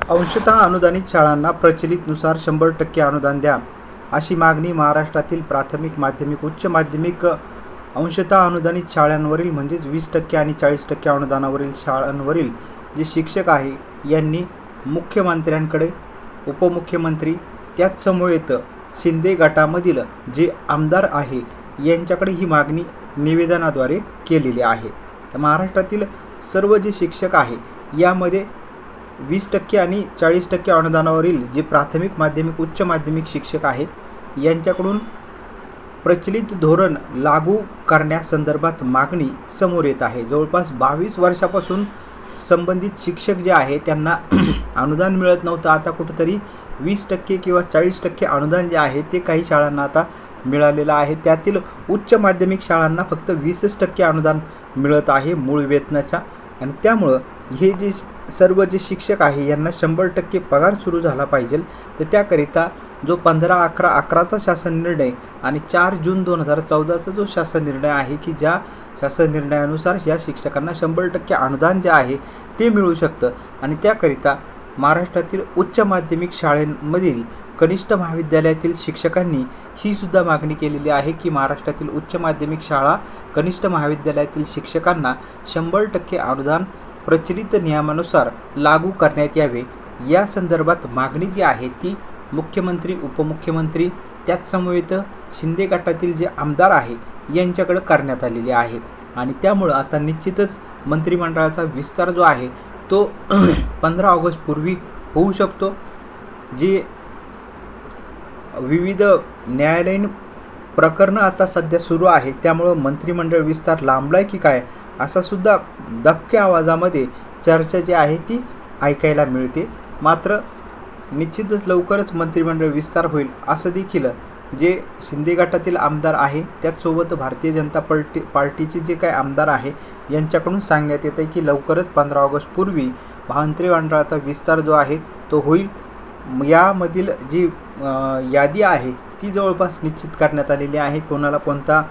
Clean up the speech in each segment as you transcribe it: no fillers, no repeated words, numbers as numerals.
अंशतः अनुदानित शाळांना प्रचलितनुसार 100% अनुदान द्या, अशी मागणी महाराष्ट्रातील प्राथमिक, माध्यमिक, उच्च माध्यमिक अंशतः अनुदानित शाळांवरील म्हणजेच 20% आणि 40% अनुदानावरील शाळांवरील जे शिक्षक आहे यांनी मुख्यमंत्र्यांकडे, उपमुख्यमंत्री त्याचसमवेत शिंदे गटामधील जे आमदार आहे यांच्याकडे ही मागणी निवेदनाद्वारे केलेली आहे. तर महाराष्ट्रातील सर्व जे शिक्षक आहे यामध्ये 20% आणि 40% अनुदानावरील जे प्राथमिक, माध्यमिक, उच्च माध्यमिक शिक्षक आहे यांच्याकडून प्रचलित धोरण लागू करण्यासंदर्भात मागणी समोर येत आहे. जवळपास 22 वर्षापासून संबंधित शिक्षक जे आहे त्यांना अनुदान मिळत नव्हतं. आता कुठेतरी 20% किंवा 40% अनुदान जे आहे ते काही शाळांना आता मिळालेलं आहे. त्यातील उच्च माध्यमिक शाळांना फक्त 20% अनुदान मिळत आहे मूळ वेतनाच्या. आणि त्यामुळं हे जे सर्व जे शिक्षक आहे यांना 100% पगार सुरू झाला पाहिजे. तर त्याकरिता जो 15/11/11चा शासन निर्णय आणि 4 जून 2014चा जो शासन निर्णय आहे की ज्या शासन निर्णयानुसार या शिक्षकांना 100% अनुदान जे आहे ते मिळू शकतं. आणि त्याकरिता महाराष्ट्रातील उच्च माध्यमिक शाळांमधील कनिष्ठ महाविद्यालयातील शिक्षकांनी ही सुद्धा मागणी केलेली आहे की महाराष्ट्रातील उच्च माध्यमिक शाळा कनिष्ठ महाविद्यालयातील शिक्षकांना 100% अनुदान प्रचलित नियमानुसार लागू करण्यात यावे. या संदर्भात मागणी जी आहे ती मुख्यमंत्री, उपमुख्यमंत्री त्याचसमवेत शिंदे गटातील जे आमदार आहे यांच्याकडे करण्यात आलेली आहे. आणि त्यामुळं आता निश्चितच मंत्रिमंडळाचा विस्तार जो आहे तो 15 ऑगस्ट पूर्वी होऊ शकतो. जे विविध न्यायालयीन प्रकरणं आता सध्या सुरू आहे त्यामुळं मंत्रिमंडळ विस्तार लांबलाय की काय असा सुद्धा दबक्या आवाजामध्ये चर्चा जी आहे ती ऐकायला मिळते. मात्र निश्चितच लवकरच मंत्रिमंडळ विस्तार होईल असं देखील जे शिंदे गटातील आमदार आहे त्याचसोबत भारतीय जनता पार्टीचे जे काही आमदार आहे यांच्याकडून सांगण्यात येतं आहे की लवकरच 15 ऑगस्ट पूर्वी मंत्रिमंडळाचा विस्तार जो आहे तो होईल. यामधील जी यादी आहे ती जवळपास निश्चित करण्यात आलेली आहे. कोणाला कोणता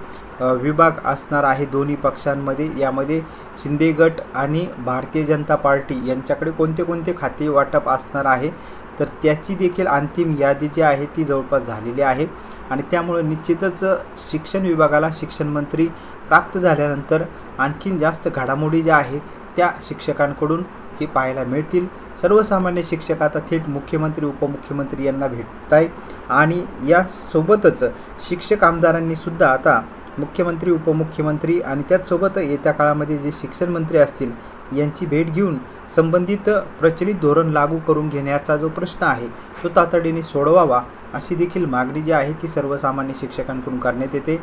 विभाग असणार आहे दोन्ही पक्षांमध्ये, यामध्ये शिंदे गट आणि भारतीय जनता पार्टी यांच्याकडे कोणते कोणते खाते वाटप असणार आहे तर त्याची देखील अंतिम यादी जी आहे ती जवळपास झालेली आहे. आणि त्यामुळे निश्चितच शिक्षण विभागाला शिक्षण मंत्री प्राप्त झाल्यानंतर आणखीन जास्त घडामोडी ज्या आहेत त्या शिक्षकांकडून हे पाहायला मिळतील. सर्वसामान्य शिक्षक आता थेट मुख्यमंत्री, उपमुख्यमंत्री यांना भेटत आहे. आणि यासोबतच शिक्षक आमदारांनी सुद्धा आता मुख्यमंत्री, उपमुख्यमंत्री आणि त्याचसोबत येत्या काळामध्ये जे शिक्षण मंत्री असतील यांची भेट घेऊन संबंधित प्रचलित धोरण लागू करून घेण्याचा जो प्रश्न आहे तो तातडीने सोडवावा अशी देखील मागणी जी आहे ती सर्वसामान्य शिक्षकांकडून करण्यात येते.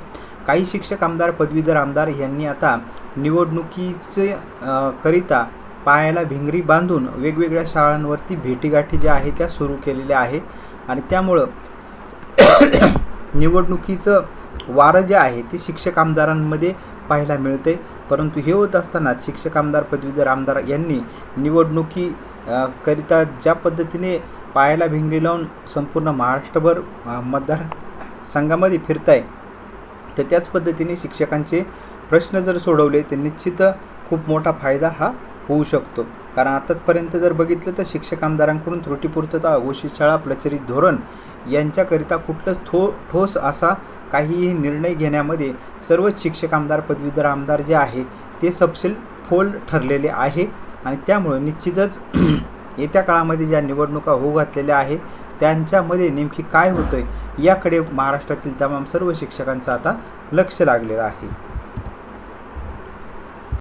काही शिक्षक आमदार, पदवीधर आमदार यांनी आता निवडणुकीचे करिता पायाला भिंगरी बांधून वेगवेगळ्या शाळांवरती भेटीगाठी ज्या आहेत त्या सुरू केलेल्या आहे. आणि त्यामुळं निवडणुकीचं वारं जे आहे ते शिक्षक आमदारांमध्ये पाहायला मिळते. परंतु हे होत असताना शिक्षक आमदार, पदवीधर आमदार यांनी निवडणुकी करिता ज्या पद्धतीने पायाला भिंगरी लावून संपूर्ण महाराष्ट्रभर मतदारसंघामध्ये फिरताय तर त्याच पद्धतीने शिक्षकांचे प्रश्न जर सोडवले तर निश्चित खूप मोठा फायदा हा होऊ शकतो. कारण आतापर्यंत जर बघितलं तर शिक्षक आमदारांकडून त्रुटीपूर्तता, घोषित शाळा, प्रचलित धोरण यांच्याकरिता कुठलंच ठोस असा काहीही निर्णय घेण्यामध्ये सर्वच शिक्षक आमदार, पदवीधर आमदार जे आहे ते सपशेल फोल ठरलेले आहे. आणि त्यामुळे निश्चितच येत्या काळामध्ये ज्या निवडणुका होऊ घातलेल्या आहे त्यांच्यामध्ये नेमकी काय होतंय याकडे महाराष्ट्रातील तमाम सर्व शिक्षकांचं आता लक्ष लागलेलं आहे.